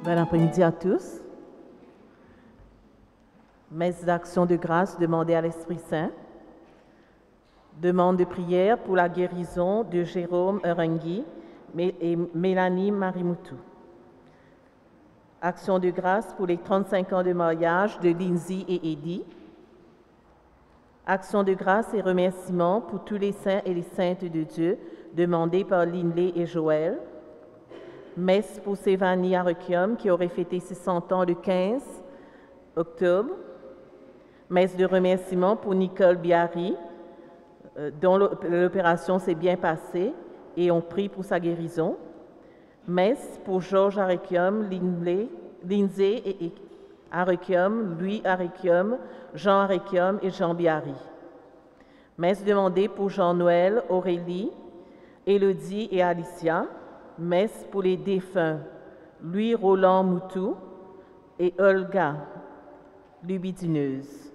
Bon après-midi à tous. Messe d'action de grâce demandée à l'Esprit Saint. Demande de prière pour la guérison de Jérôme Erengui et Mélanie Marimoutou. Action de grâce pour les 35 ans de mariage de Lindsay et Eddie. Action de grâce et remerciements pour tous les saints et les saintes de Dieu demandés par Linley et Joël. Messe pour Sévanie Arequium qui aurait fêté ses 100 ans le 15 octobre. Messe de remerciement pour Nicole Biari, dont l'opération s'est bien passée et on prie pour sa guérison. Messe pour Georges Arequium, Lindsay et Arequium, Louis Arequium, Jean Arequium et Jean Biari. Messe demandée pour Jean-Noël, Aurélie, Élodie et Alicia. Messe pour les défunts Louis Roland Moutou et Olga Lubidineuse.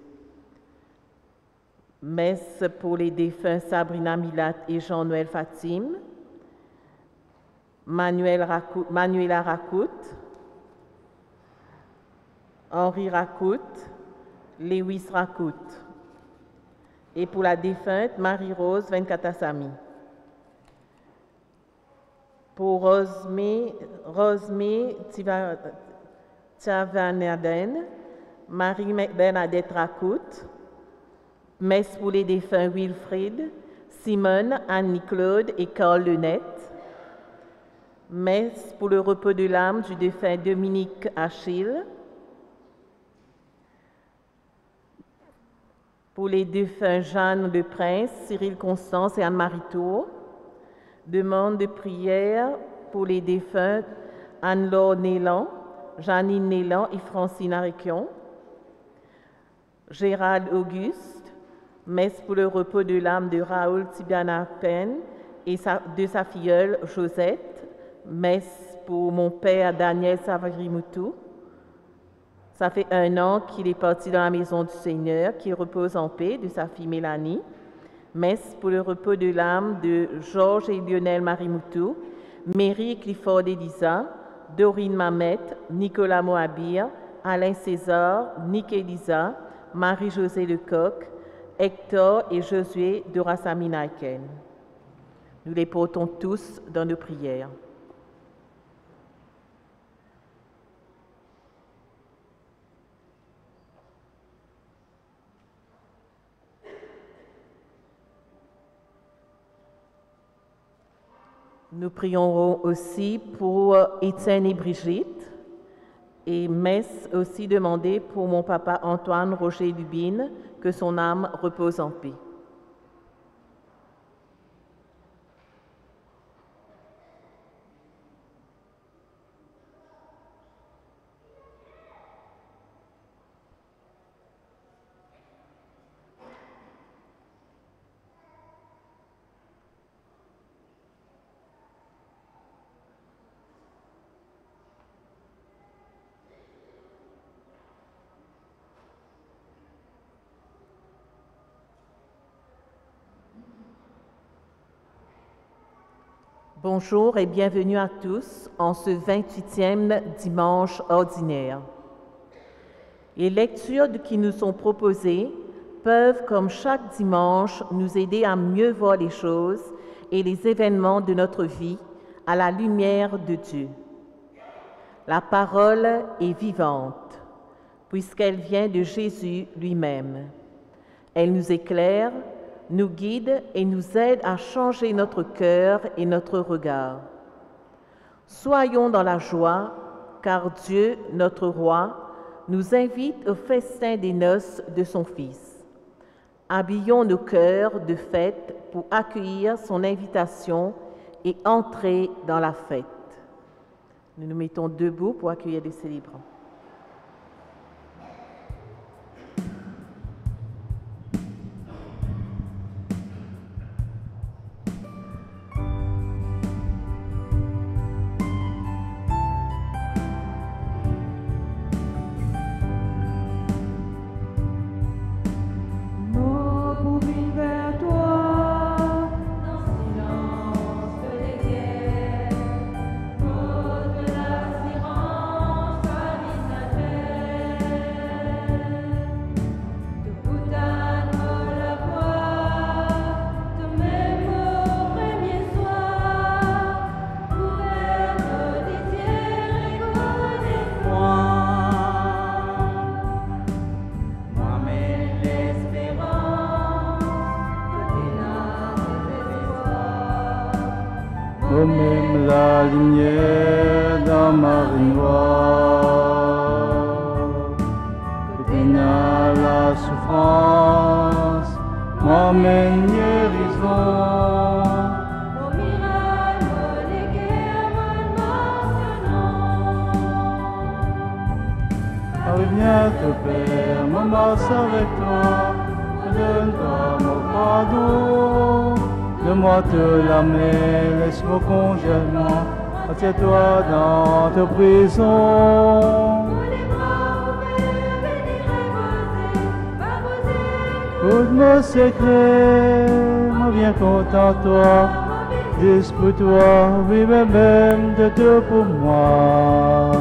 Messe pour les défunts Sabrina Milat et Jean-Noël Fatim. Manuela Racout, Henri Racout, Lewis Racout. Et pour la défunte Marie-Rose Venkatassamy. Pour Rosemée Tavanaden, Marie-Bernadette Racout. Messe pour les défunts Wilfrid, Simone, Annie-Claude et Carl Lenette. Messe pour le repos de l'âme du défunt Dominique Achille. Pour les défunts Jeanne Le Prince, Cyril Constance et Anne-Marie Tour. Demande de prière pour les défunts Anne-Laure Nélan, Janine Nélan et Francine Arequion. Gérald Auguste. Messe pour le repos de l'âme de Raoul Tibiana Pen et de sa filleule Josette. Messe pour mon père Daniel Savagrimoutou. Ça fait 1 an qu'il est parti dans la maison du Seigneur, qui repose en paix, de sa fille Mélanie. Messe pour le repos de l'âme de Georges et Lionel Marimoutou, Mary et Clifford Elisa, Dorine Mamette, Nicolas Moabir, Alain César, Nick Elisa, Marie-Josée Lecoq, Hector et Josué Dorasaminaken. Nous les portons tous dans nos prières. Nous prierons aussi pour Étienne et Brigitte, et messe aussi demandée pour mon papa Antoine Roger Lubine, que son âme repose en paix. Bonjour et bienvenue à tous en ce 28e dimanche ordinaire. Les lectures qui nous sont proposées peuvent, comme chaque dimanche, nous aider à mieux voir les choses et les événements de notre vie à la lumière de Dieu. La parole est vivante, puisqu'elle vient de Jésus lui-même. Elle nous éclaire, nous guide et nous aide à changer notre cœur et notre regard. Soyons dans la joie, car Dieu, notre Roi, nous invite au festin des noces de son Fils. Habillons nos cœurs de fête pour accueillir son invitation et entrer dans la fête. Nous nous mettons debout pour accueillir les célébrants. Silence des guerres, de la ô même la lumière dans ma vie noire. Côté la souffrance, m'emmène guérison. Viens te Père, me masse avec toi, donne-toi mon pardon. Donne-moi te la main, laisse-moi congèlement, assieds-toi dans ta prison. Écoute mon secret, moi bien content toi, dispute-toi, vive même de tout pour moi.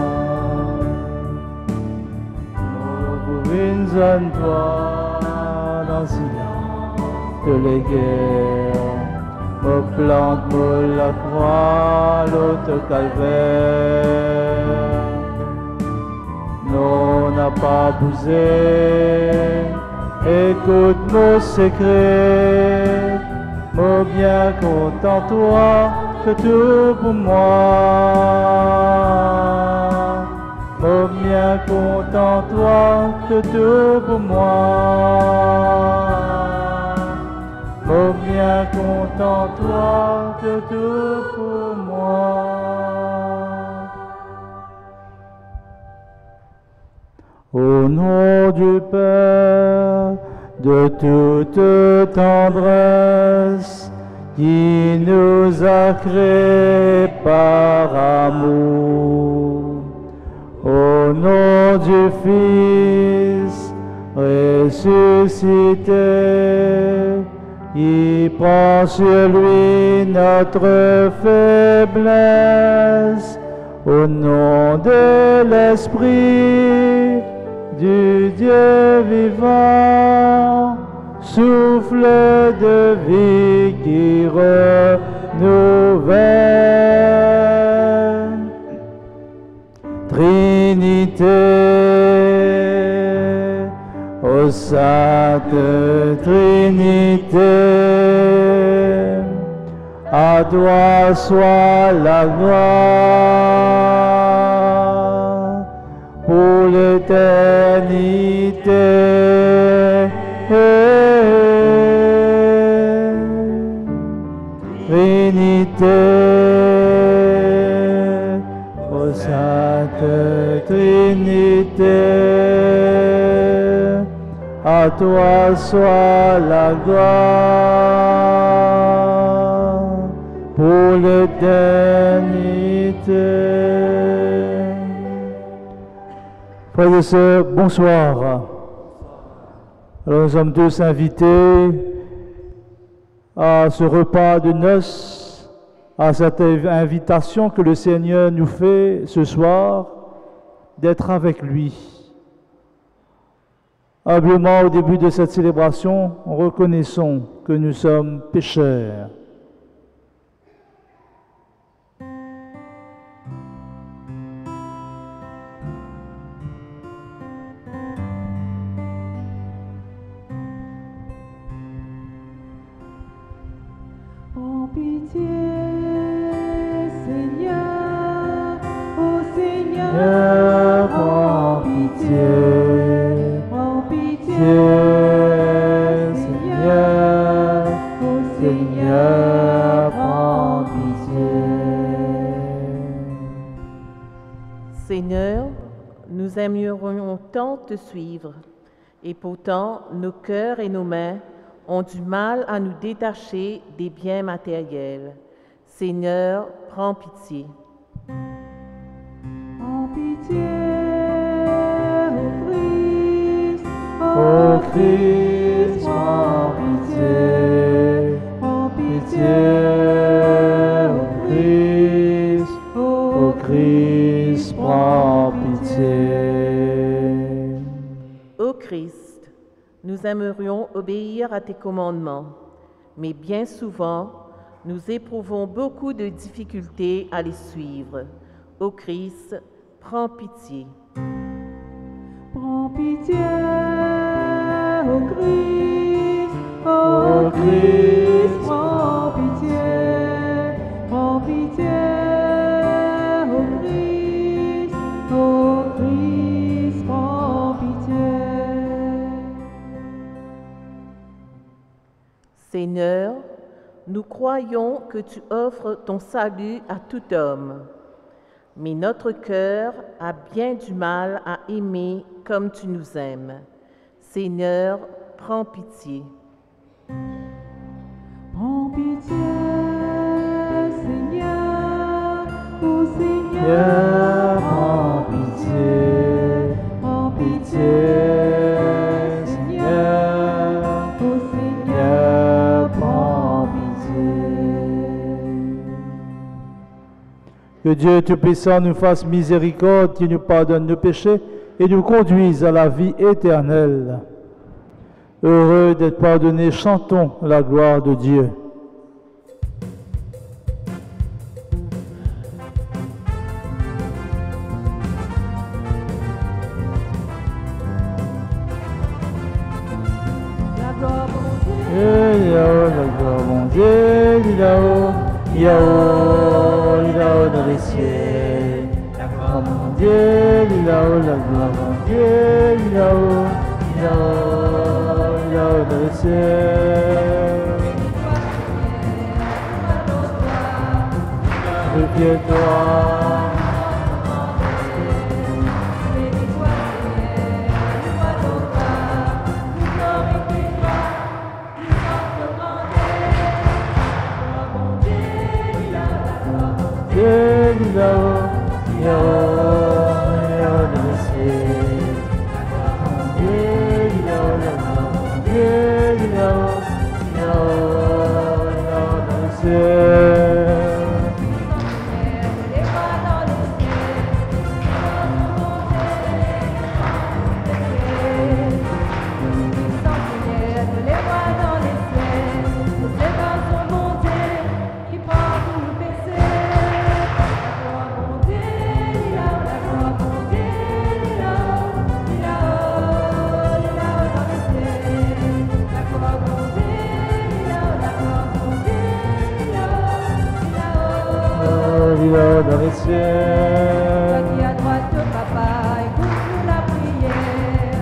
Donne-toi dans le silence de les guerres, me plante, me la croix, l'autre calvaire. Non, n'a pas bousé, écoute mon secret, me bien content toi, que tout pour moi. Oh bien content toi, que tout pour moi. Oh bien content toi, que tout pour moi. Au nom du Père, de toute tendresse, qui nous a créés par amour. Au nom du Fils ressuscité, qui prend sur lui notre faiblesse, au nom de l'Esprit du Dieu vivant, souffle de vie qui renouvelle. Trinité, ô Sainte Trinité, à toi soit la gloire pour l'éternité. Trinité, ô Sainte Trinité, à toi soit la gloire pour l'éternité. Frères et sœurs, bonsoir. Alors nous sommes tous invités à ce repas de noces, à cette invitation que le Seigneur nous fait ce soir d'être avec lui. Humblement, au début de cette célébration, reconnaissons que nous sommes pécheurs. Prends pitié, Seigneur, ô Seigneur, prends pitié. Prends pitié, Seigneur, ô Seigneur, prends pitié. Seigneur, nous aimerions tant te suivre, et pourtant nos cœurs et nos mains ont du mal à nous détacher des biens matériels. Seigneur, prends pitié. Prends pitié, ô Christ, Ô Christ, prends pitié. prends Pitié, ô Christ, prends pitié. Ô Christ, nous aimerions obéir à tes commandements, mais bien souvent, nous éprouvons beaucoup de difficultés à les suivre. Ô Christ, prends pitié. Prends pitié, ô Christ, Ô Christ, prends pitié, prends pitié. Seigneur, nous croyons que tu offres ton salut à tout homme, mais notre cœur a bien du mal à aimer comme tu nous aimes. Seigneur, prends pitié. Prends pitié, Seigneur, ô Seigneur, Seigneur, prends pitié, prends pitié, Seigneur, ô Seigneur, Seigneur, prends pitié. Que Dieu Tout-Puissant nous fasse miséricorde, qu'il nous pardonne nos péchés et nous conduise à la vie éternelle. Heureux d'être pardonnés, chantons la gloire de Dieu. la gloire mon Dieu, Là-haut, la gloire, mon Dieu, là-haut, là-haut dans les ciels. La gloire, mon Dieu, là-haut, la gloire, mon Dieu, là-haut, là-haut dans les ciels. Reviens-toi. Dieu, là-haut, là-haut dans les ciels. Dieu, là-haut, Dieu, là-haut, là-haut dans les ciels. Là dans les ciels. qui à droite, papa, écoute la prière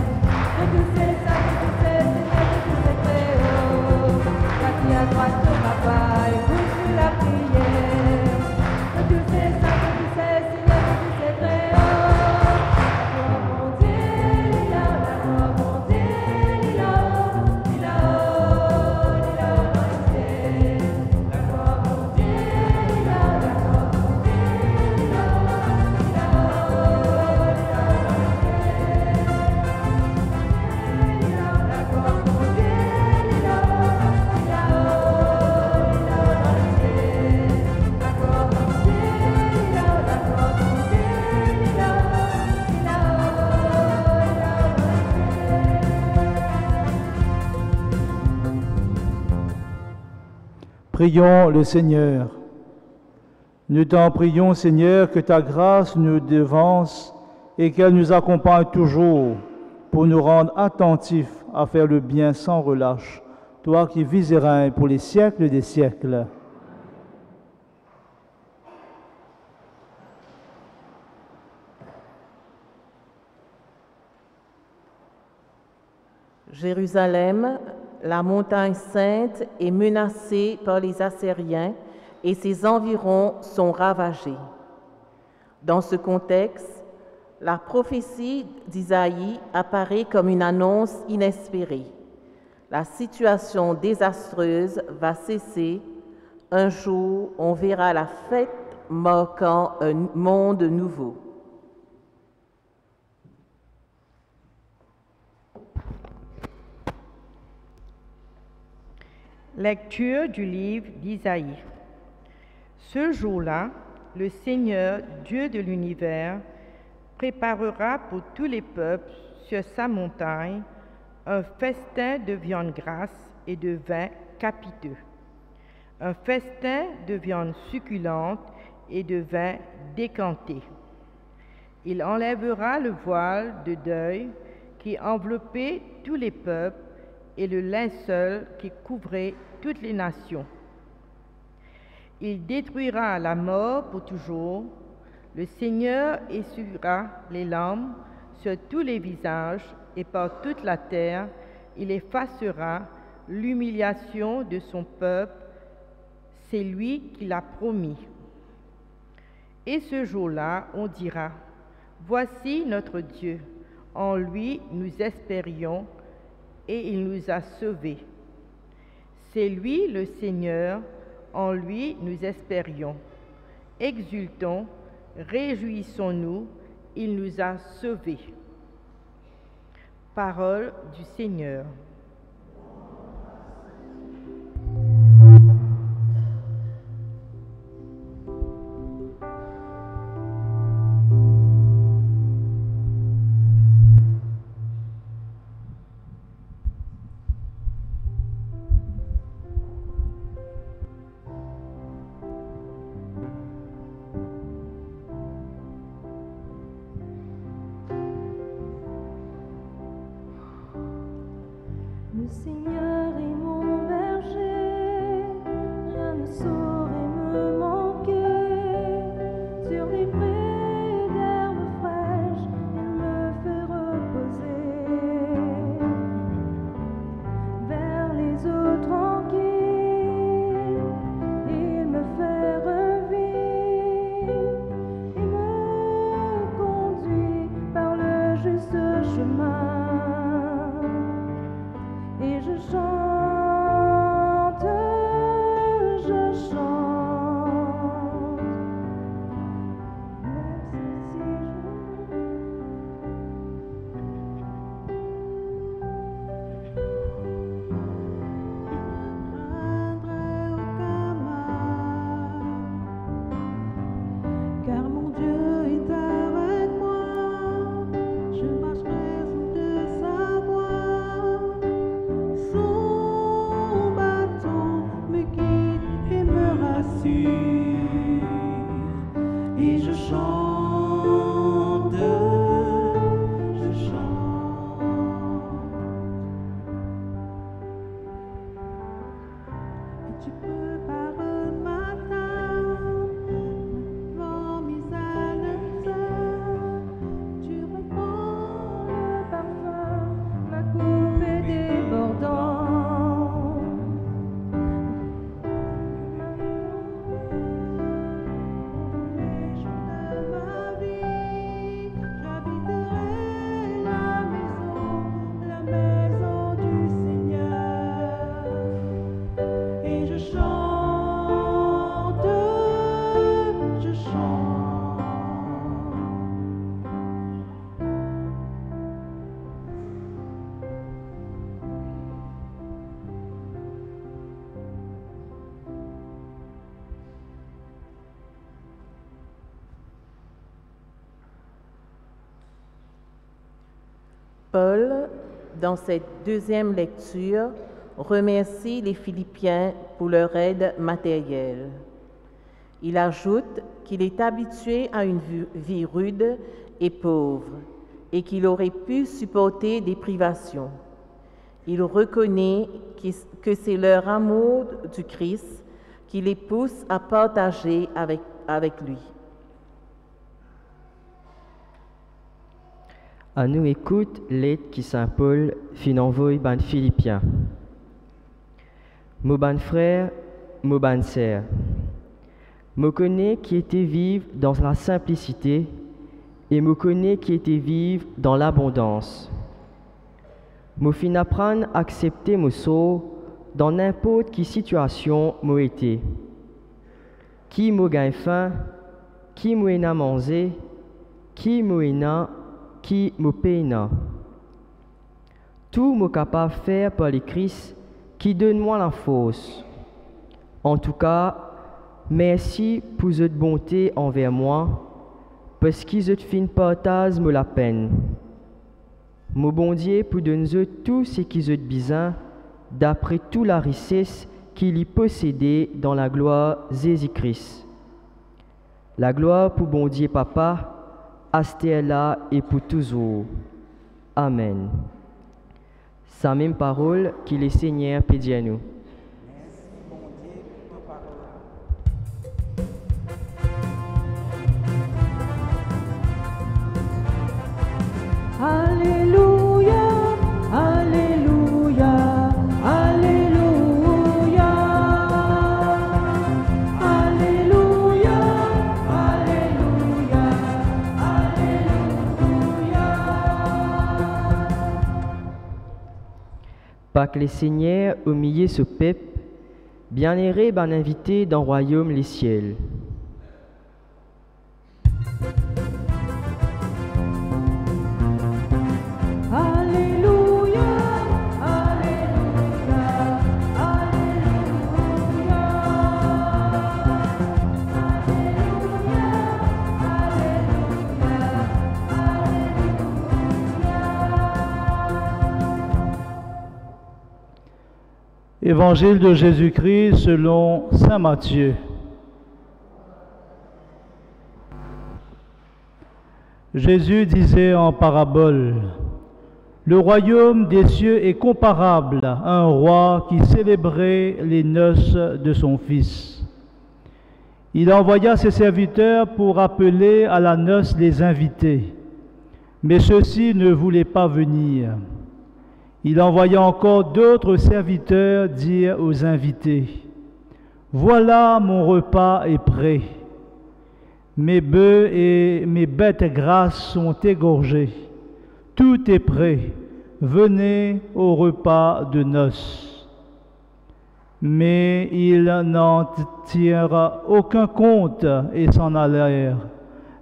de tous ces saints, de tous ces seigneurs, de tous ces créoles. Toi qui à droite, papa, écoute la prière de tous ces saints, de tous ces seigneurs, de tous ces créoles. La gloire mon Dieu, la gloire mon Dieu, là-haut dans les ciels. La gloire mon Dieu, la gloire mon Prions le Seigneur. Nous t'en prions, Seigneur, que ta grâce nous devance et qu'elle nous accompagne toujours pour nous rendre attentifs à faire le bien sans relâche, toi qui vis et règnes pour les siècles des siècles. Jérusalem, la montagne sainte, est menacée par les Assyriens et ses environs sont ravagés. Dans ce contexte, la prophétie d'Isaïe apparaît comme une annonce inespérée. La situation désastreuse va cesser. Un jour, on verra la fête marquant un monde nouveau. Lecture du livre d'Isaïe. Ce jour-là, le Seigneur, Dieu de l'univers, préparera pour tous les peuples sur sa montagne un festin de viande grasse et de vin capiteux, un festin de viande succulente et de vin décanté. Il enlèvera le voile de deuil qui enveloppait tous les peuples et le linceul qui couvrait toutes les nations. Il détruira la mort pour toujours. Le Seigneur essuiera les larmes sur tous les visages et par toute la terre, il effacera l'humiliation de son peuple, c'est lui qui l'a promis. Et ce jour-là, on dira, voici notre Dieu, en lui nous espérions et il nous a sauvés. C'est lui le Seigneur, en lui nous espérions. Exultons, réjouissons-nous, il nous a sauvés. Parole du Seigneur. Le Seigneur est mon berger, rien ne saurait me manquer. Sur les prés d'herbes fraîches, il me fait reposer. Vers les eaux tranquilles, il me fait revivre et me conduit par le juste chemin. Et je chante, je chante. Même si car mon Dieu est avec moi, je marcherai de sa voix. Son bâton me guide et me rassure, et je chante, je chante. Et tu prépares ma table devant mes adversaires, tu répands le parfum, ma coupe est débordante. Les jours de ma vie, j'habiterai la maison du Seigneur. Et je chante, je chante. Paul, dans cette deuxième lecture, remercie les Philippiens pour leur aide matérielle. Il ajoute qu'il est habitué à une vie rude et pauvre et qu'il aurait pu supporter des privations. Il reconnaît que c'est leur amour du Christ qui les pousse à partager avec lui. À nous écoute l'aide qui Saint Paul fin envoie ban Philippiens. Mon ban frère, mon ban sœur, me connais qui était vivre dans la simplicité et me connais qui était vivre dans l'abondance. Me fin apprendre à accepter mon sort dans n'importe quelle situation moi été. Qui me gagne faim, qui me n'a mangé, qui me n'a qui me peine. Tout me capable de faire par le Christ qui donne moi la force. En tout cas, merci pour votre bonté envers moi, parce qu'ils ont fin partage me la peine. Mon bon Dieu pour donner tout ce qu'ils ont besoin, d'après toute la richesse qu'il y possédait dans la gloire Jésus-Christ. La gloire pour bon Dieu Papa, Asté là et pour toujours. Amen. Sa même parole que le Seigneur pédit à nous. Alléluia, Alléluia, Alléluia. pas que les seigneurs au milieu ce peuple, bien erré ban invité dans le royaume les ciels. Alléluia, Alléluia, Alléluia. Évangile de Jésus-Christ selon saint Matthieu. Jésus disait en parabole, « Le royaume des cieux est comparable à un roi qui célébrait les noces de son fils. Il envoya ses serviteurs pour appeler à la noce les invités, mais ceux-ci ne voulaient pas venir. Il envoya encore d'autres serviteurs dire aux invités, « Voilà mon repas est prêt. Mes bœufs et mes bêtes grasses sont égorgés. Tout est prêt. Venez au repas de noces. » Mais ils n'en tirent aucun compte et s'en allèrent,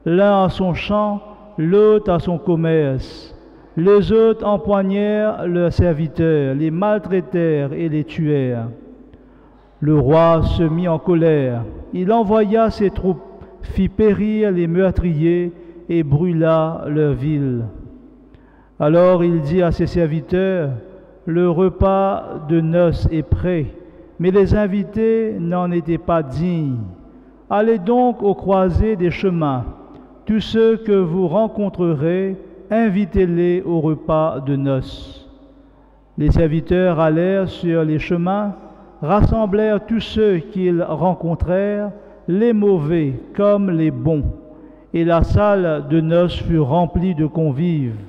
l'un à son champ, l'autre à son commerce. Les autres empoignèrent leurs serviteurs, les maltraitèrent et les tuèrent. Le roi se mit en colère. Il envoya ses troupes, fit périr les meurtriers et brûla leur ville. Alors il dit à ses serviteurs, « Le repas de noces est prêt, mais les invités n'en étaient pas dignes. Allez donc aux croisées des chemins. Tous ceux que vous rencontrerez, invitez-les au repas de noces. » Les serviteurs allèrent sur les chemins, rassemblèrent tous ceux qu'ils rencontrèrent, les mauvais comme les bons, et la salle de noces fut remplie de convives.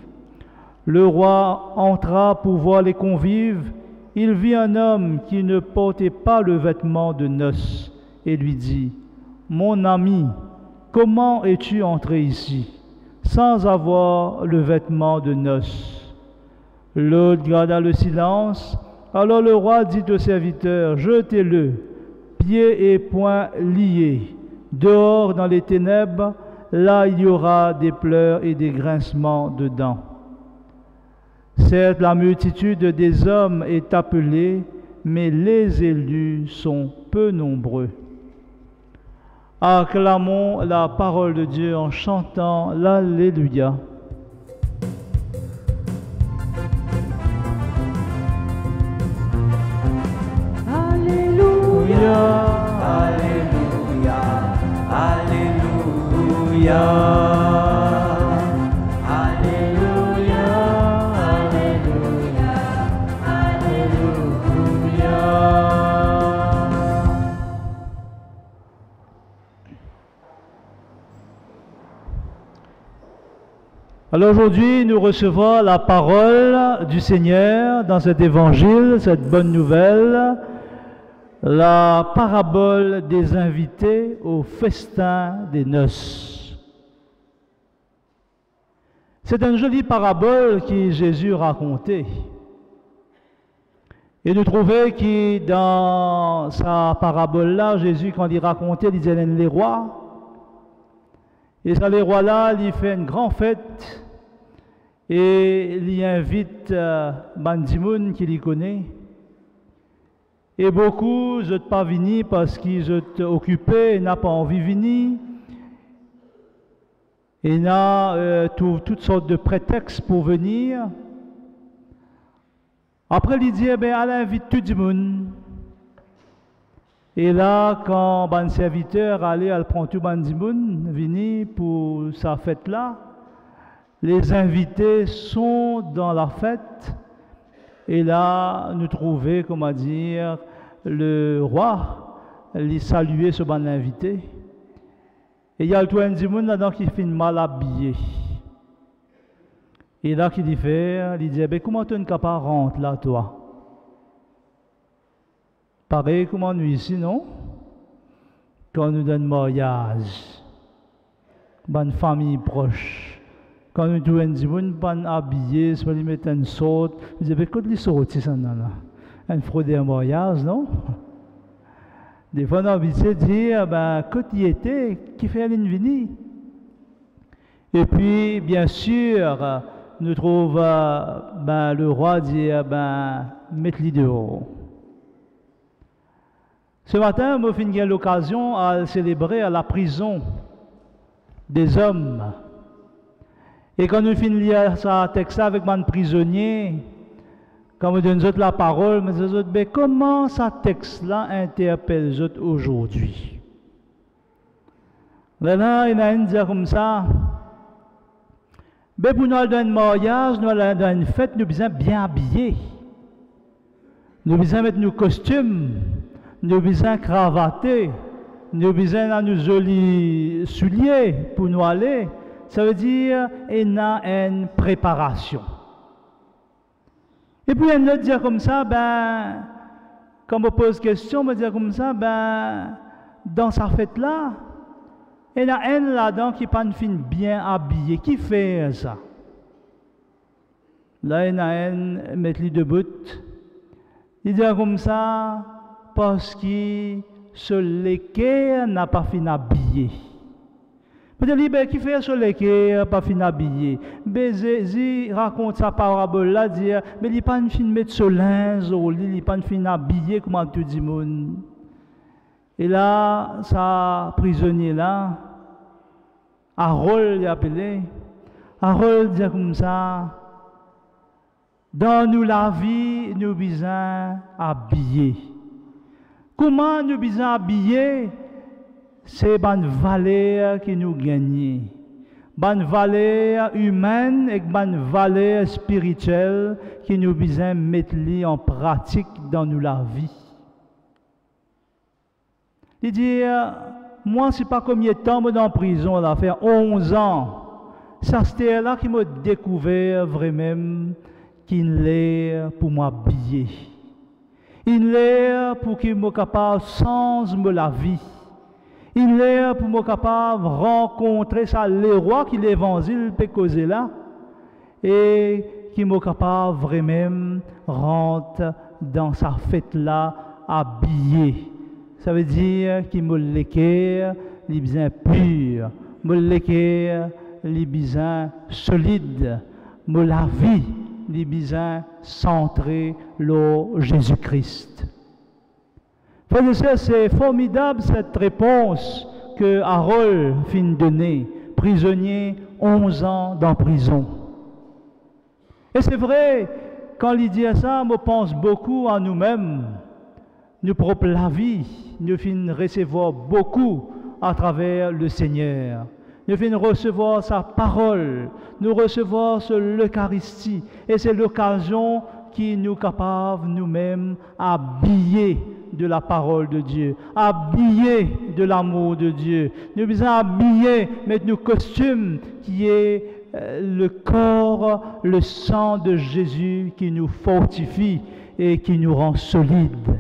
Le roi entra pour voir les convives. Il vit un homme qui ne portait pas le vêtement de noces et lui dit, « Mon ami, comment es-tu entré ici sans avoir le vêtement de noces ?» L'autre garda le silence. Alors le roi dit au serviteur, « Jetez-le, pieds et poings liés, dehors dans les ténèbres, là il y aura des pleurs et des grincements de dents. » Certes, la multitude des hommes est appelée, mais les élus sont peu nombreux. Acclamons la parole de Dieu en chantant l'Alléluia. Alléluia, Alléluia, Alléluia, Alléluia, Alléluia, Alléluia. Alors aujourd'hui, nous recevons la parole du Seigneur dans cet évangile, cette bonne nouvelle, la parabole des invités au festin des noces. C'est une jolie parabole que Jésus racontait. Et nous trouvons que dans sa parabole-là, Jésus, quand il racontait, il disait les rois. Et ça, les rois-là, il fait une grande fête et il invite Bandimoun qui les connaît. Et beaucoup ne sont pas venus parce qu'ils sont occupés et n'ont pas envie de venir. Et il y a toutes sortes de prétextes pour venir. Après, il dit, elle invite tout le monde. Et là, quand un serviteur allait, elle prend tout le monde, venir pour sa fête-là. Les invités sont dans la fête. Et là, nous trouvons, comment dire, le roi, il saluait ce bon invité. Et il y a le toit du monde là-dedans qui finit mal habillé. Et là, qu'il dit faire, il dit, comment tu es capable de rentrer là, toi? Pareil comme nous ici, non? Quand nous donne mariage, bonne famille proche, Quand nous trouvons des gens pas habillés, soit ils mettent une sorte, vous avez quoi de les sortir ça là? Un fraudeur mariage, non? Des fois, on a habitué de dire, ben, quand il était, qui fait l'invini? Et puis, bien sûr, nous trouvons ben, le roi dire, ben, mettez-les dehors. Ce matin, moi, j'ai eu l'occasion à célébrer à la prison des hommes. Et quand nous finissons de lire ce texte avec mon prisonnier, quand nous donnons la parole, nous disons, ben, comment ce texte-là interpelle les autres aujourd'hui? Là, il y a un dire comme ça, ben, pour nous aller dans un mariage, nous aller dans une fête, nous sommes bien habillés. Nous devons mettre nos costumes, nous devons cravater, nous devons nos jolis souliers pour nous aller. Ça veut dire qu'il y a une préparation. Et puis, il y a dire comme ça, ben, quand on pose question, on va dire comme ça, ben, dans sa fête-là, il y en a un là-dedans qui n'est pas une fille bien habillée. Qui fait ça? Là, il y en a un, mettre-lui debout. Il dit comme ça, parce qu'il se l'équerre n'a pas fini habillé. Peut-être ben, qui fait ce l'équerre pas fini habillé. Bézézi raconte sa parabole là, dire, mais il n'est pas une fille mettre ce linge au lit, il n'est pas une fille habillée, comment tu dis, mon. Et là, sa prisonnier là, Harold il appelé. Harold dit comme ça, dans nous la vie, nous besoin habillés. Comment nous besoin habillés? C'est une valeur qui nous gagne. Une valeur humaine et une valeur spirituelle qui nous besoin mettre en pratique dans nous la vie. Il dit, moi, c'est pas combien de temps dans la prison, là, fait 11 ans. Ça, c'était là qui m'a découvert vraiment qu'il est pour m'habiller. Il est pour qu'il me capable sans me la vie. Il est pour me capable rencontrer ça, les rois qui l'évangile peut causer là, et qui me capable vraiment rentrer dans sa fête là habillé. Ça veut dire qu'il me l'équerre, les bisins purs, me l'équerre, les bisins solides, me la vie, les bisins centrés le Jésus-Christ. Frères et sœurs, c'est formidable cette réponse que Harold fit donner, prisonnier 11 ans dans prison. Et c'est vrai, quand il dit ça, on pense beaucoup à nous-mêmes, nous propres la vie, nous finissons recevoir beaucoup à travers le Seigneur. Nous finissons recevoir sa parole, nous recevons l'Eucharistie, et c'est l'occasion qui nous capable nous-mêmes habiller de la parole de Dieu, habillés de l'amour de Dieu. Nous devons habiller, mettre nos costumes qui est le corps, le sang de Jésus qui nous fortifie et qui nous rend solides.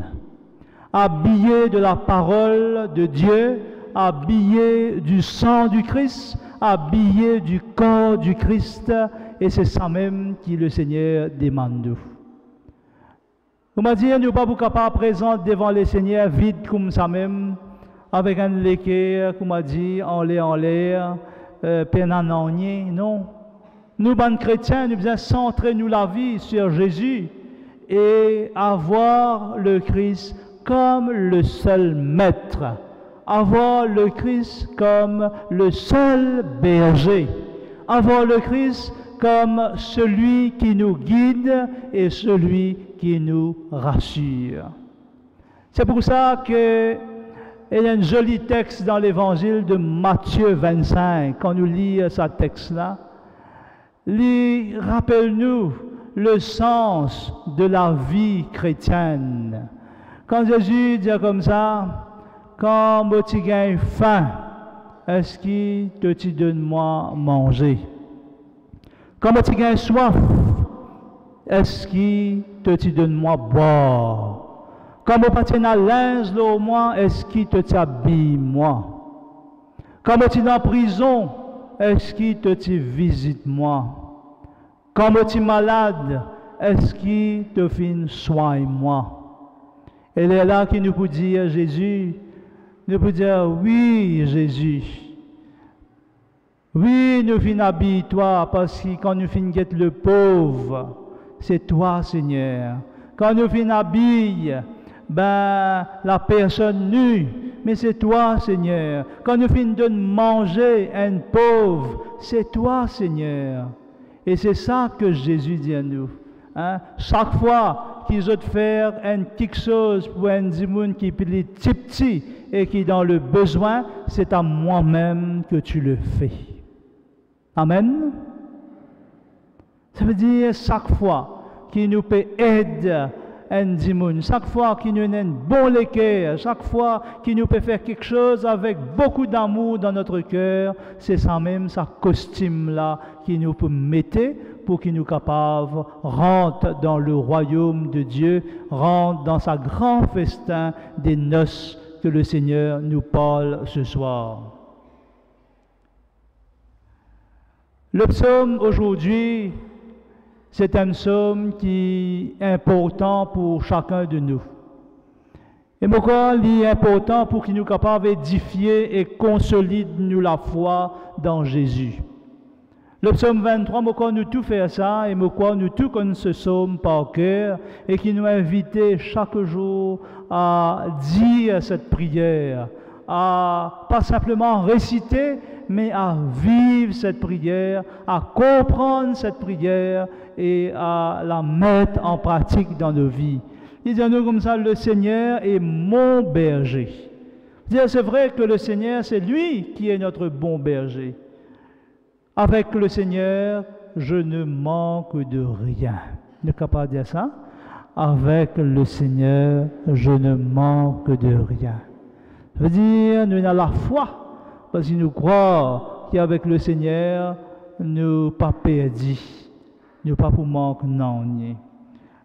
Habillés de la parole de Dieu, habillés du sang du Christ, habillés du corps du Christ, et c'est ça même que le Seigneur demande de nous. Vous m'avez dit, nous ne sommes pas capables présents devant le Seigneur vide comme ça même, avec un léquer, comme on dit, en l'air, pénananier, non. Nous, bonnes chrétiens, nous devons centrer nous la vie sur Jésus et avoir le Christ comme le seul maître, avoir le Christ comme le seul berger, avoir le Christ comme celui qui nous guide et celui qui nous rassure. C'est pour ça qu'il y a un joli texte dans l'évangile de Matthieu 25, quand nous lisons ce texte-là. Rappelle-nous le sens de la vie chrétienne. Quand Jésus dit comme ça, quand tu gagnes faim, est-ce qu'il te donne moi manger? Quand tu gagnes soif, est-ce qu'il te donne moi boire? Quand tu tiens à linge moi, est-ce qu'il te habille moi? Quand tu es en prison, est-ce qu'il te dit visite-moi? Quand tu es malade, est-ce qu'il te fait soigne-moi? Elle est là qui nous peut dire Jésus, nous peut dire oui Jésus. Oui, nous finissons habille-toi parce que quand nous finissons guette le pauvre, c'est toi Seigneur. Quand nous finissons habille, ben la personne nue, mais c'est toi Seigneur. Quand nous finissons de manger un pauvre, c'est toi Seigneur. Et c'est ça que Jésus dit à nous. Hein? Chaque fois qu'ils ont fait quelque chose pour un dimoun qui est petit et qui est dans le besoin, c'est à moi-même que tu le fais. Amen. Ça veut dire chaque fois qu'il nous peut aider un dimoun, chaque fois qu'il nous a un bon cœur, chaque fois qu'il nous peut faire quelque chose avec beaucoup d'amour dans notre cœur, c'est ça même, ça costume-là qui nous peut mettre pour qu'il nous capable rentre dans le royaume de Dieu, rentre dans sa grand festin des noces que le Seigneur nous parle ce soir. Le psaume aujourd'hui, c'est un psaume qui est important pour chacun de nous. Et pourquoi il est important pour qu'il nous capable d'édifier et consolider nous la foi dans Jésus. Le psaume 23, pourquoi nous tout faire ça et pourquoi nous tout connaissons ce psaume par cœur et qui nous invite chaque jour à dire cette prière, à pas simplement réciter, mais à vivre cette prière, à comprendre cette prière et à la mettre en pratique dans nos vies. Il dit à nous comme ça, le Seigneur est mon berger. C'est vrai que le Seigneur, c'est lui qui est notre bon berger. Avec le Seigneur, je ne manque de rien. Ne peux pas dire ça? Avec le Seigneur, je ne manque de rien. Ça veut dire, nous avons la foi, parce que nous croyons qu'avec le Seigneur, nous ne pas perdus, nous pas pour manque non.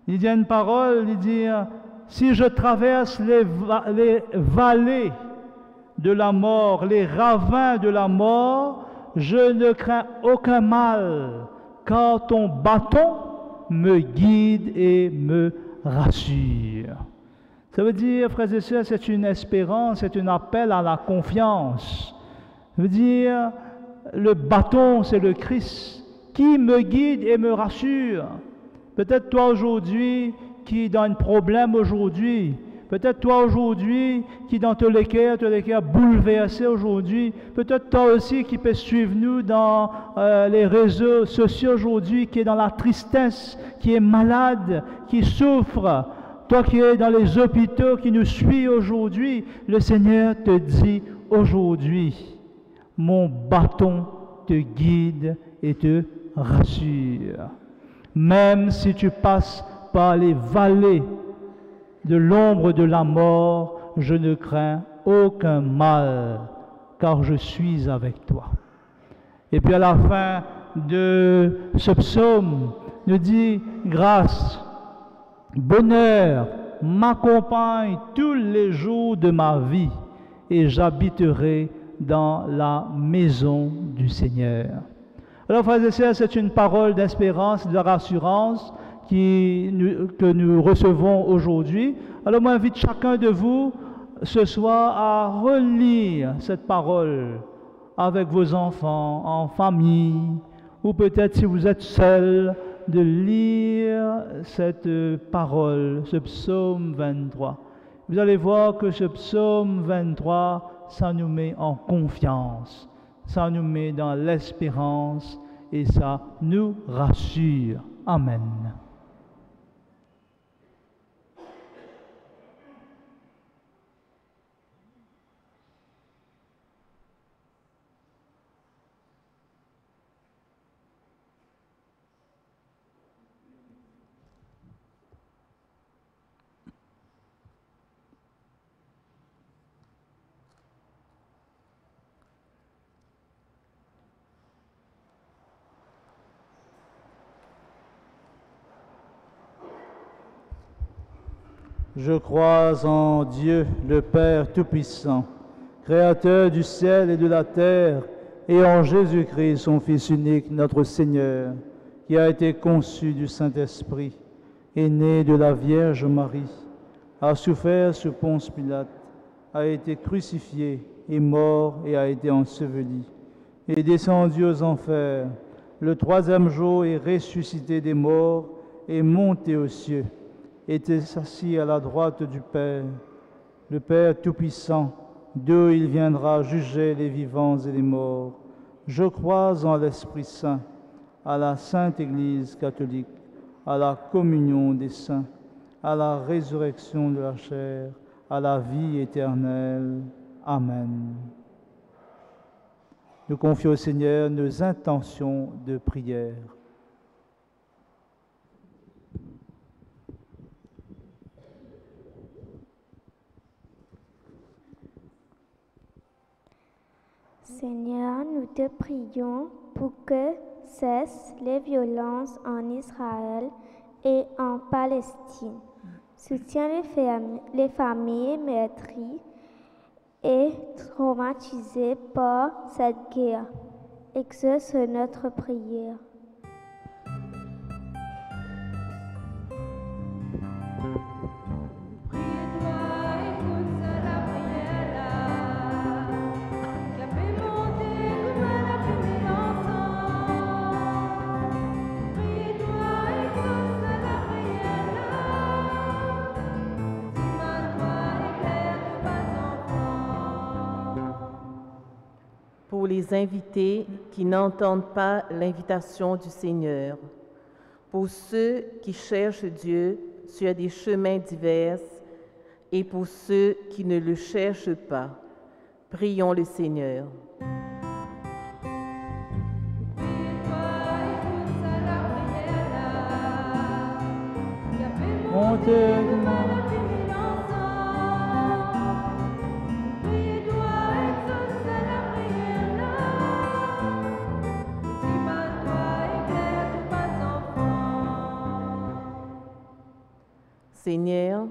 Il dit une parole, il dit, si je traverse les vallées de la mort, les ravins de la mort, je ne crains aucun mal, car ton bâton me guide et me rassure. Ça veut dire, frères et sœurs, c'est une espérance, c'est un appel à la confiance. Ça veut dire, le bâton, c'est le Christ qui me guide et me rassure. Peut-être toi aujourd'hui qui est dans un problème aujourd'hui, peut-être toi aujourd'hui qui dans tous les cœurs bouleversé aujourd'hui, peut-être toi aussi qui peut suivre nous dans les réseaux sociaux aujourd'hui, qui est dans la tristesse, qui est malade, qui souffre. Toi qui es dans les hôpitaux, qui nous suis aujourd'hui, le Seigneur te dit aujourd'hui, mon bâton te guide et te rassure. Même si tu passes par les vallées de l'ombre de la mort, je ne crains aucun mal, car je suis avec toi. Et puis à la fin de ce psaume, nous dit, grâce, bonheur m'accompagne tous les jours de ma vie, et j'habiterai dans la maison du Seigneur. Alors, frères et sœurs, c'est une parole d'espérance, de rassurance que nous recevons aujourd'hui. Alors, moi, j'invite chacun de vous ce soir à relire cette parole avec vos enfants, en famille, ou peut-être si vous êtes seul, de lire cette parole, ce psaume 23. Vous allez voir que ce psaume 23, ça nous met en confiance, ça nous met dans l'espérance et ça nous rassure. Amen. Je crois en Dieu, le Père Tout-Puissant, Créateur du ciel et de la terre, et en Jésus-Christ, son Fils unique, notre Seigneur, qui a été conçu du Saint-Esprit, est né de la Vierge Marie, a souffert sous Ponce Pilate, a été crucifié, est mort et a été enseveli, est descendu aux enfers, le troisième jour est ressuscité des morts, est monté aux cieux, était assis à la droite du Père, le Père Tout-Puissant, d'où il viendra juger les vivants et les morts. Je crois en l'Esprit Saint, à la Sainte Église catholique, à la communion des saints, à la résurrection de la chair, à la vie éternelle. Amen. Nous confions au Seigneur nos intentions de prière. Seigneur, nous te prions pour que cessent les violences en Israël et en Palestine. Soutiens les familles meurtries et traumatisées par cette guerre. Exauce notre prière. Pour les invités qui n'entendent pas l'invitation du Seigneur, pour ceux qui cherchent Dieu sur des chemins divers et pour ceux qui ne le cherchent pas, prions le Seigneur. Seigneur,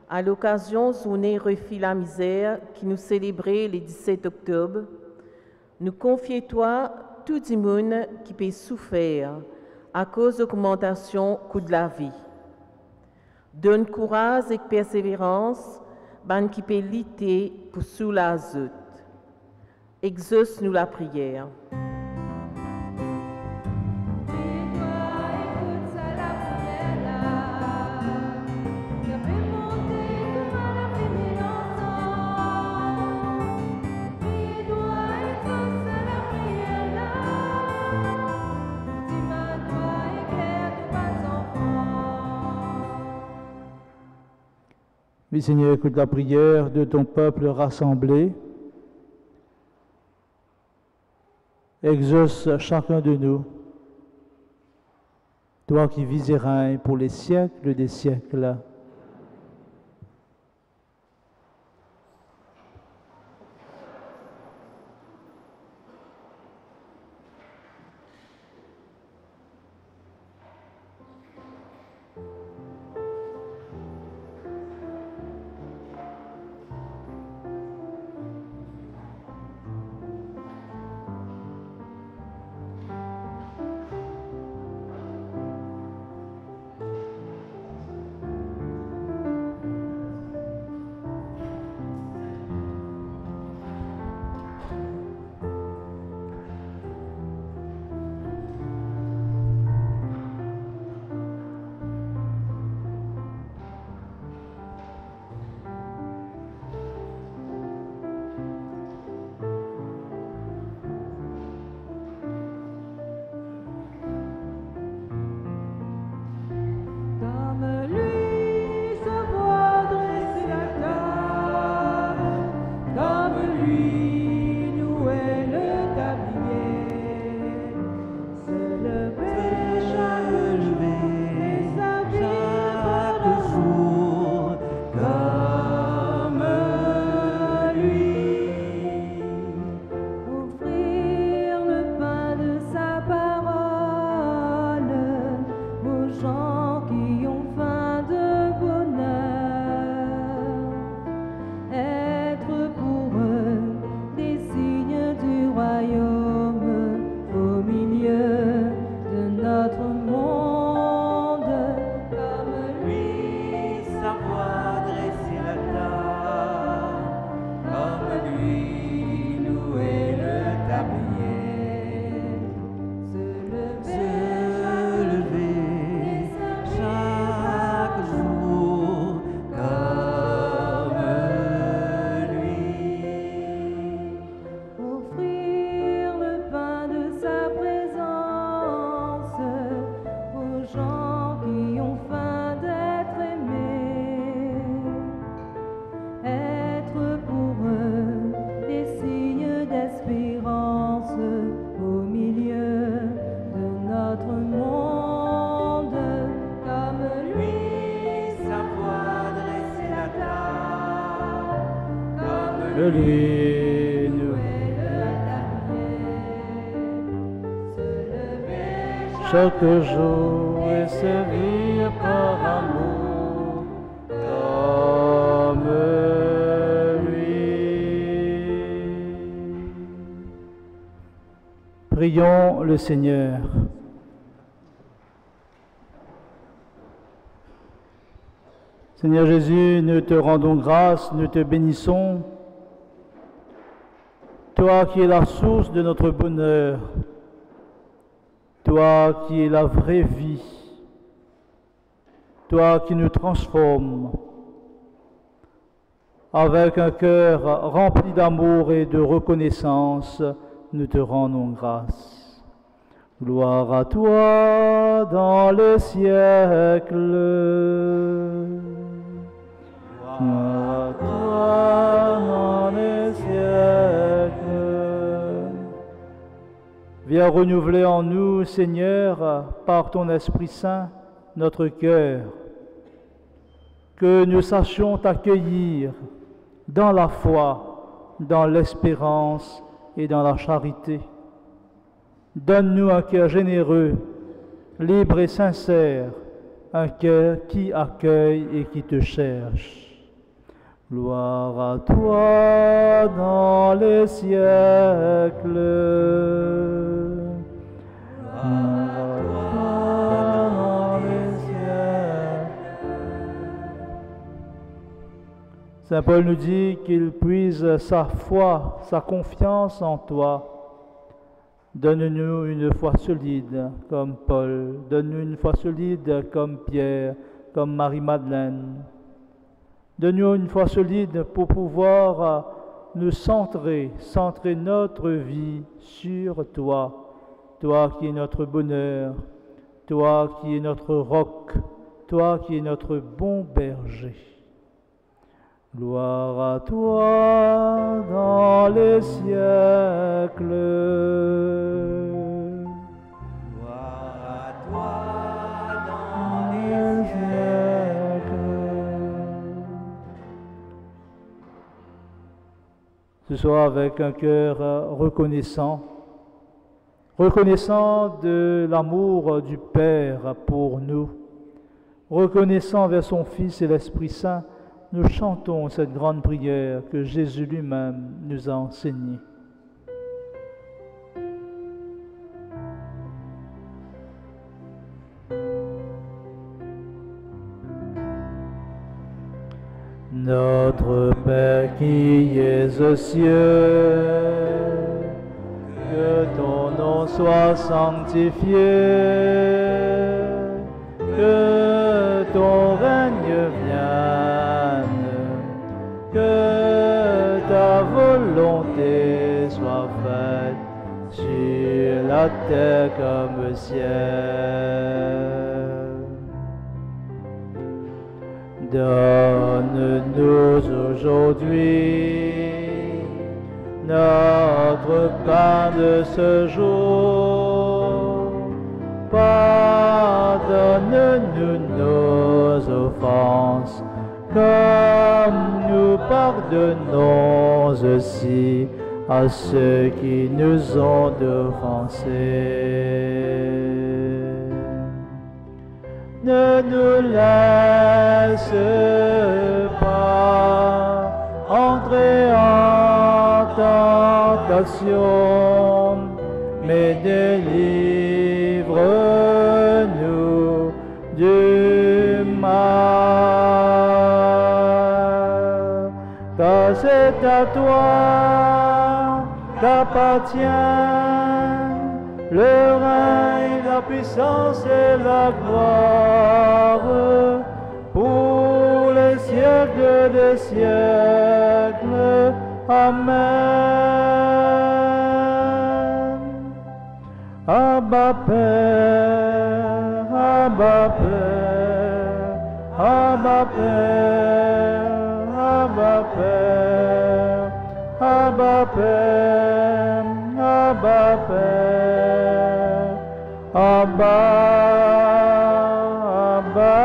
à l'occasion journée Refus la misère qui nous célébrait le 17 octobre, nous confions-toi tout le monde qui peut souffrir à cause de l'augmentation du coût de la vie. Donne courage et persévérance ban qui peut lutter pour soulager. Exauce-nous la prière. Oui, Seigneur, écoute la prière de ton peuple rassemblé. Exauce chacun de nous, toi qui vis et règnes pour les siècles des siècles. de lui nous. Chaque jour et servir par amour comme lui. Prions le Seigneur. Seigneur Jésus, nous te rendons grâce, nous te bénissons. Toi qui es la source de notre bonheur, toi qui es la vraie vie, toi qui nous transformes, avec un cœur rempli d'amour et de reconnaissance, nous te rendons grâce. Gloire à toi dans les siècles. Gloire à toi dans les siècles. Viens renouveler en nous, Seigneur, par ton Esprit Saint, notre cœur, que nous sachions t'accueillir dans la foi, dans l'espérance et dans la charité. Donne-nous un cœur généreux, libre et sincère, un cœur qui accueille et qui te cherche. Gloire à toi dans les siècles. Gloire à toi dans les siècles. Saint Paul nous dit qu'il puise sa foi, sa confiance en toi. Donne-nous une foi solide comme Paul, donne-nous une foi solide comme Pierre, comme Marie-Madeleine. Donne-nous une foi solide pour pouvoir nous centrer notre vie sur toi, toi qui es notre bonheur, toi qui es notre roc, toi qui es notre bon berger. Gloire à toi dans les siècles. Gloire à toi dans les siècles. Ce soir, avec un cœur reconnaissant de l'amour du Père pour nous, reconnaissant vers son Fils et l'Esprit Saint, nous chantons cette grande prière que Jésus lui-même nous a enseignée. Notre Père qui es aux cieux, que ton nom soit sanctifié, que ton règne vienne, que ta volonté soit faite sur la terre comme au ciel. Donne-nous aujourd'hui notre pain de ce jour. Pardonne-nous nos offenses, comme nous pardonnons aussi à ceux qui nous ont offensés. Ne nous laisse pas entrer en tentation, mais délivre-nous du mal. Car c'est à toi qu'appartient le règne, la puissance et la gloire pour les siècles des siècles. Amen. Abba Père, Abba Père, Abba Père, Abba Père, Abba Père, Abba Père, Abba, Abba,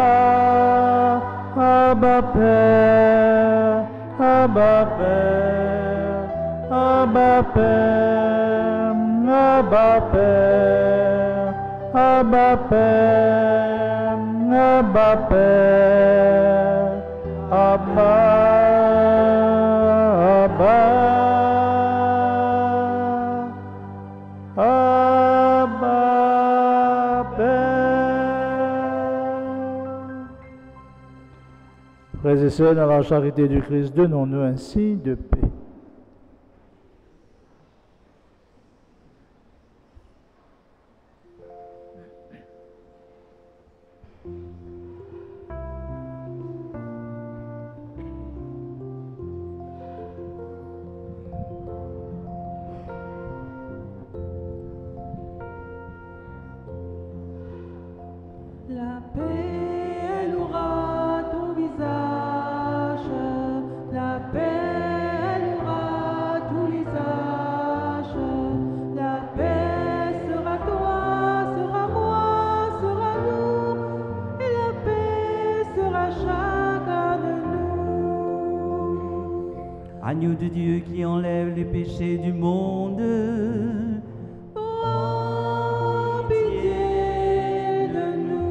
Abba Père, Abba Père, Abba Père, Abba Père, Abba Père, Abba Père, Abba, Abba, Abba Père. Frères et sœurs, dans la charité du Christ, donnons-nous ainsi de paix. La paix, elle aura ton visage. La paix, elle aura tous les âges. La paix sera toi, sera moi, sera nous. Et la paix sera chacun de nous. Agneau de Dieu qui enlève les péchés du monde. Oh, pitié de nous.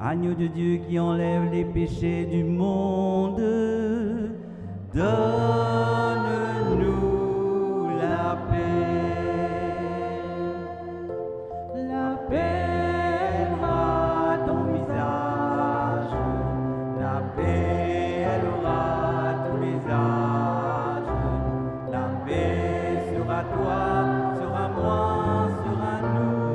Agneau de Dieu qui enlève les péchés du monde, donne-nous la paix. La paix aura ton visage. La paix, elle aura tous les âges. La paix sera toi, sera moi, sera nous.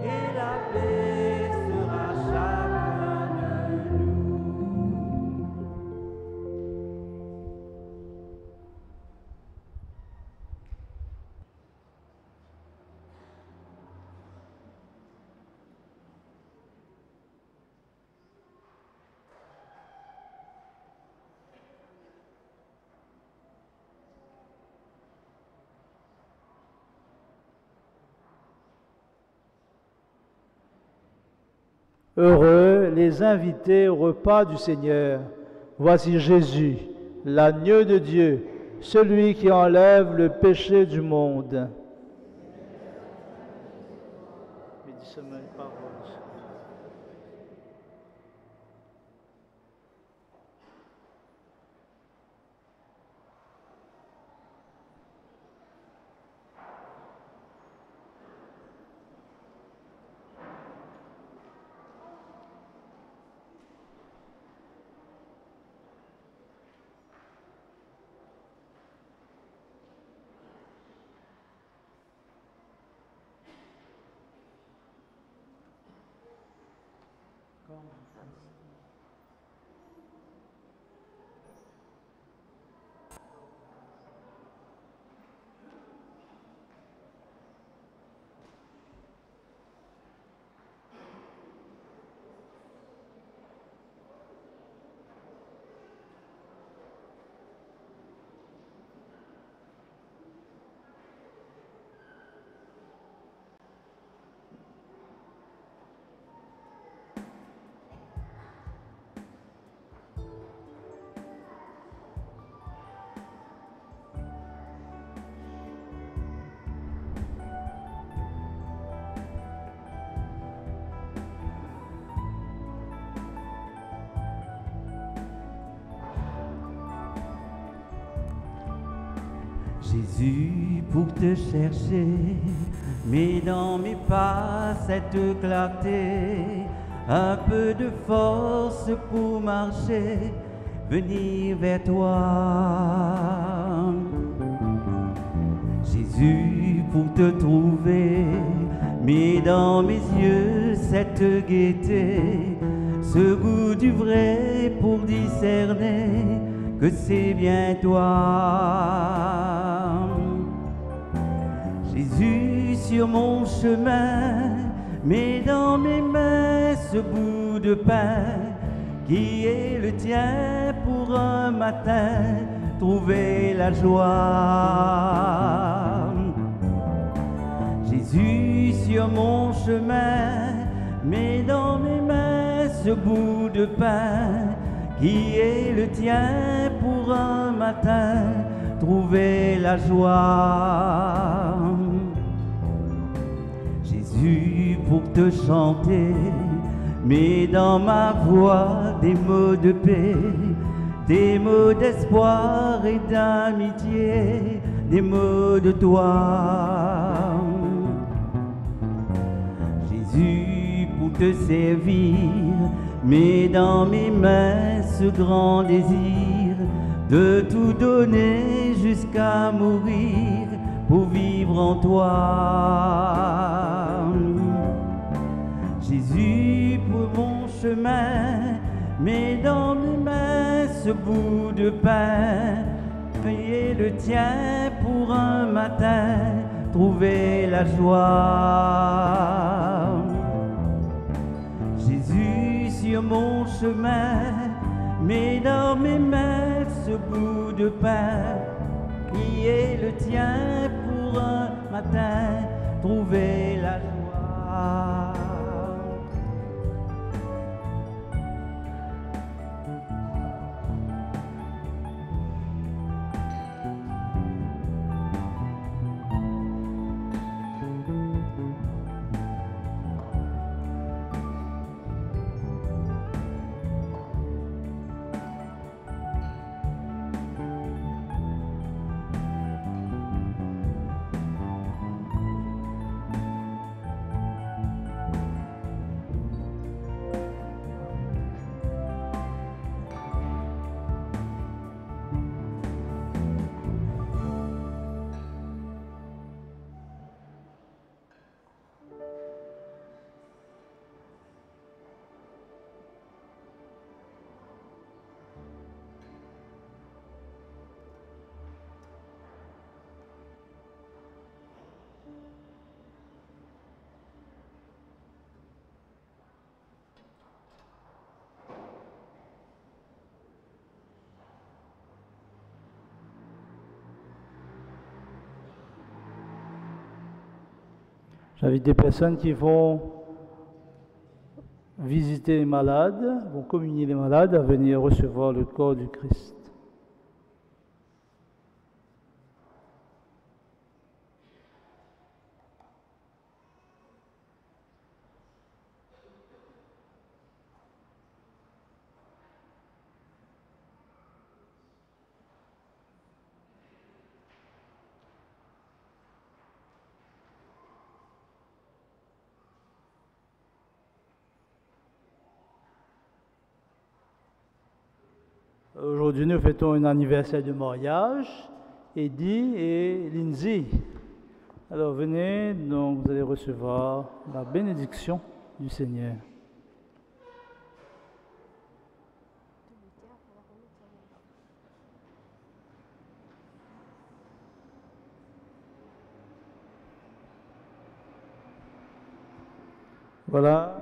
Et la paix sera chacun de nous. Heureux les invités au repas du Seigneur. Voici Jésus, l'agneau de Dieu, celui qui enlève le péché du monde. Jésus, pour te chercher, mets dans mes pas cette clarté, un peu de force pour marcher, venir vers toi. Jésus, pour te trouver, mets dans mes yeux cette gaieté, ce goût du vrai pour discerner que c'est bien toi. Jésus, sur mon chemin, mets dans mes mains ce bout de pain qui est le tien pour un matin trouver la joie. Jésus, sur mon chemin, mets dans mes mains ce bout de pain qui est le tien pour un matin trouver la joie. Jésus, pour te chanter, mets dans ma voix des mots de paix, des mots d'espoir et d'amitié, des mots de toi. Jésus, pour te servir, mets dans mes mains ce grand désir de tout donner jusqu'à mourir pour vivre en toi. Jésus, pour mon chemin, mets dans mes mains ce bout de pain, payer le tien pour un matin trouver la joie. Jésus, sur mon chemin, mets dans mes mains ce bout de pain, qui est le tien pour un matin trouver la joie. J'invite des personnes qui vont visiter les malades, vont communier les malades à venir recevoir le corps du Christ. Aujourd'hui, nous fêtons un anniversaire de mariage, Eddie et Lindsay. Alors venez, donc vous allez recevoir la bénédiction du Seigneur. Voilà.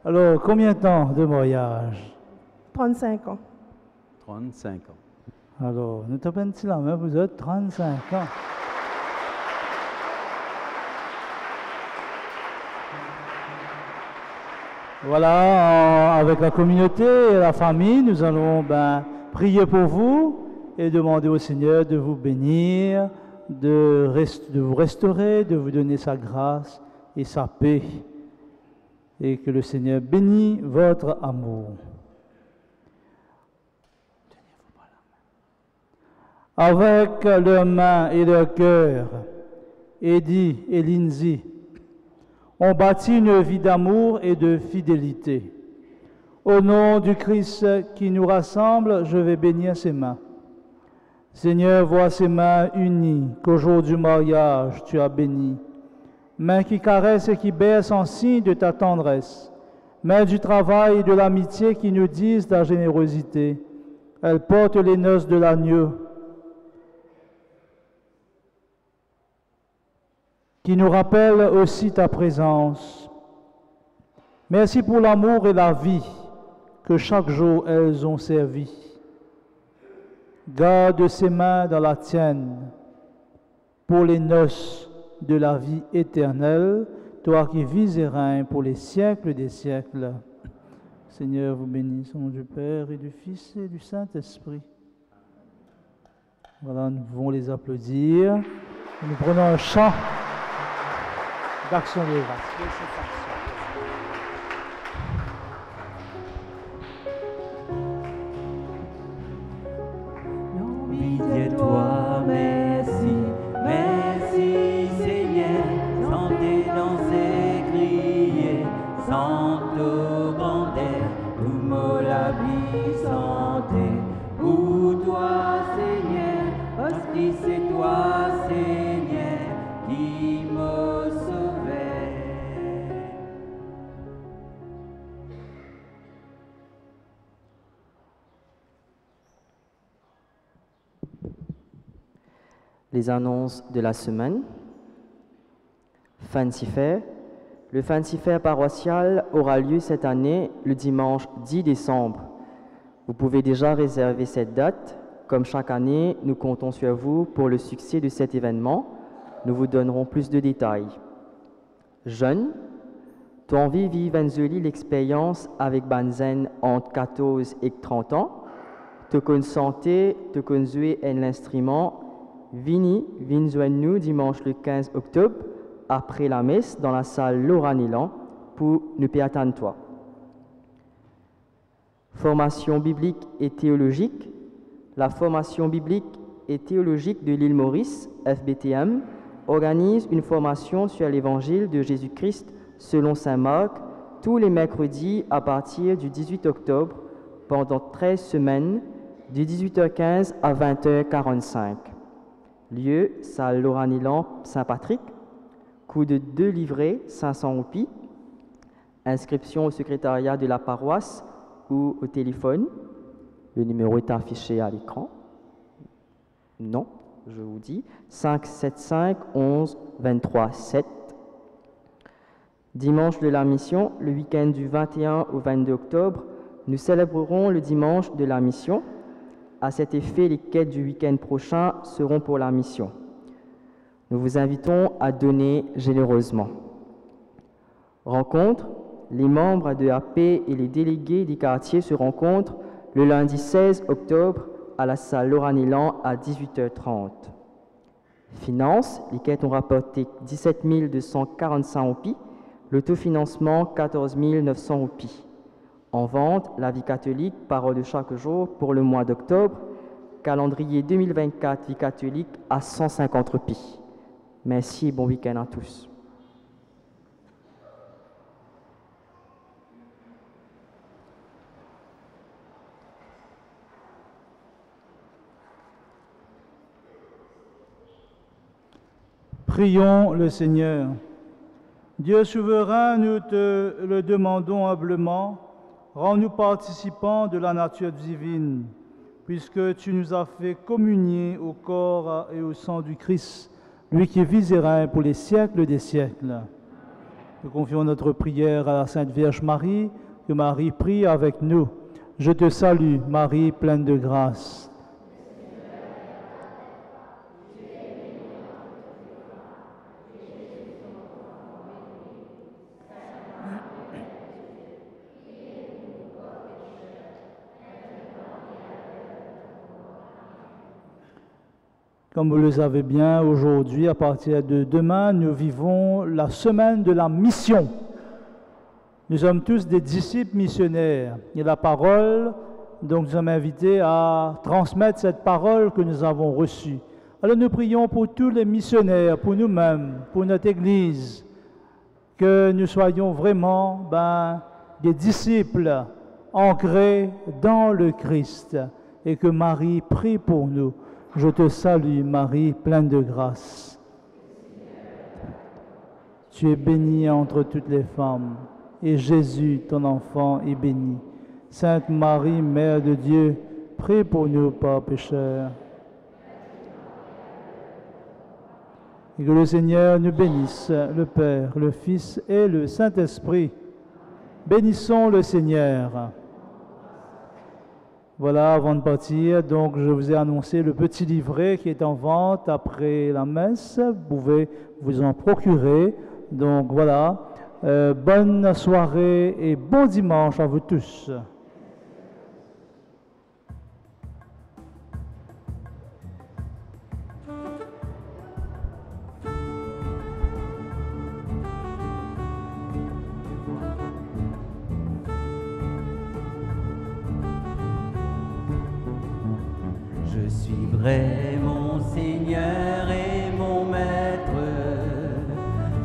Alors, combien de temps de mariage? 35 ans. 35 ans. Alors, nous tapons la main, vous êtes 35 ans. Voilà, avec la communauté et la famille, nous allons prier pour vous et demander au Seigneur de vous bénir, de vous restaurer, de vous donner sa grâce et sa paix. Et que le Seigneur bénisse votre amour. Avec leurs mains et leur cœur, Eddie et Lindsay ont bâti une vie d'amour et de fidélité. Au nom du Christ qui nous rassemble, je vais bénir ses mains. Seigneur, vois ces mains unies qu'au jour du mariage tu as bénies. Mains qui caressent et qui bercent en signe de ta tendresse. Mains du travail et de l'amitié qui nous disent ta générosité. Elles portent les noces de l'agneau, qui nous rappelle aussi ta présence. Merci pour l'amour et la vie que chaque jour elles ont servi. Garde ces mains dans la tienne pour les noces de la vie éternelle, toi qui vis et règnes pour les siècles des siècles. Seigneur vous bénisse au nom du Père et du Fils et du Saint-Esprit. Voilà, nous pouvons les applaudir. Nous prenons un chant d'action de grâce. Toi, merci, merci Seigneur, chantez, danser, crier, santo grandeur, tout mot la vie santé, pour toi Seigneur, parce que c'est toi Seigneur qui me sauvait. Les annonces de la semaine. Fancy Fair. Le Fancy Fair paroissial aura lieu cette année le dimanche 10 décembre. Vous pouvez déjà réserver cette date. Comme chaque année, nous comptons sur vous pour le succès de cet événement. Nous vous donnerons plus de détails. Jeunes, tu as envie de vivre l'expérience avec Banzen entre 14 et 30 ans. Tu connais santé, tu connais jouer l'instrument. Vini joindre-nous dimanche le 15 octobre après la messe dans la salle Laura Nélan pour ne pas attendre toi. Formation biblique et théologique. La formation biblique et théologique de l'île Maurice, FBTM, organise une formation sur l'évangile de Jésus-Christ selon saint Marc tous les mercredis à partir du 18 octobre pendant 13 semaines, de 18h15 à 20h45. Lieu, salle Laura Nélan, Saint-Patrick. Coût de 2 livrets, 500 roupies. Inscription au secrétariat de la paroisse ou au téléphone. Le numéro est affiché à l'écran. Non, je vous dis. 575 11 23 7. Dimanche de la mission, le week-end du 21 au 22 octobre, nous célébrerons le dimanche de la mission. À cet effet, les quêtes du week-end prochain seront pour la mission. Nous vous invitons à donner généreusement. Rencontre, les membres de AP et les délégués du quartier se rencontrent le lundi 16 octobre à la salle Laura Nélan à 18h30. Finances, les quêtes ont rapporté 17 245 roupies, l'autofinancement 14 900 roupies. En vente, la vie catholique, parole de chaque jour pour le mois d'octobre, calendrier 2024, vie catholique à 150 roupies. Merci et bon week-end à tous. Prions le Seigneur. Dieu souverain, nous te le demandons humblement. Rends-nous participants de la nature divine, puisque tu nous as fait communier au corps et au sang du Christ, lui qui vit et règne pour les siècles des siècles. Nous confions notre prière à la Sainte Vierge Marie, que Marie prie avec nous. Je te salue, Marie, pleine de grâce. Comme vous le savez bien, aujourd'hui, à partir de demain, nous vivons la semaine de la mission. Nous sommes tous des disciples missionnaires. Et la parole, donc nous sommes invités à transmettre cette parole que nous avons reçue. Alors nous prions pour tous les missionnaires, pour nous-mêmes, pour notre Église, que nous soyons vraiment des disciples ancrés dans le Christ et que Marie prie pour nous. Je te salue, Marie, pleine de grâce. Tu es bénie entre toutes les femmes, et Jésus, ton enfant, est béni. Sainte Marie, Mère de Dieu, prie pour nous, pauvres pécheurs. Et que le Seigneur nous bénisse, le Père, le Fils et le Saint-Esprit. Bénissons le Seigneur. Voilà, avant de partir, donc je vous ai annoncé le petit livret qui est en vente après la messe. Vous pouvez vous en procurer. Donc voilà, bonne soirée et bon dimanche à vous tous. Je suivrai mon Seigneur et mon Maître,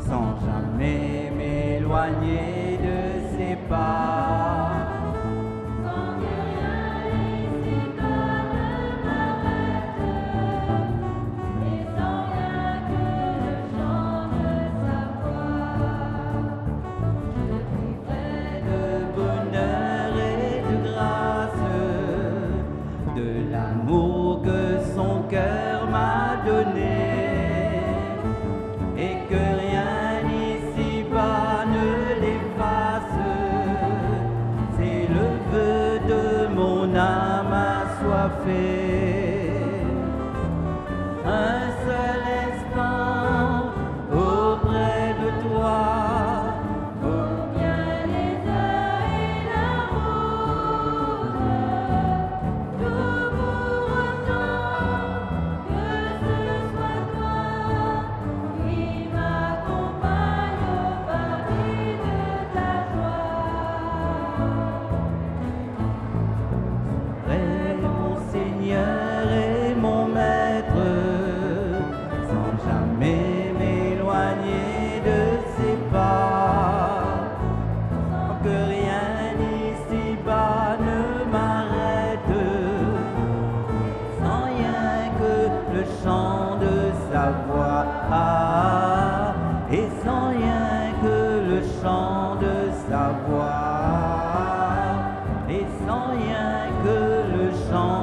sans jamais m'éloigner de ses pas. Sans que rien ici-bas ne m'arrête, et sans rien que le chant de sa voix. Je vivrai De bonheur et de grâce, de l'amour que son cœur m'a donné, et que rien ici-bas ne l'efface. C'est le vœu de mon âme assoiffée. Un seul instant auprès de toi, bien les heures et la route, tout pour autant que ce soit toi qui m'accompagne au paradis de ta joie. est mon Seigneur et mon Maître, sans jamais m'éloigner de ses pas. Sans que rien ici-bas ne m'arrête, sans rien que le chant de sa voix, et sans rien que le chant de sa voix, et sans rien que le chant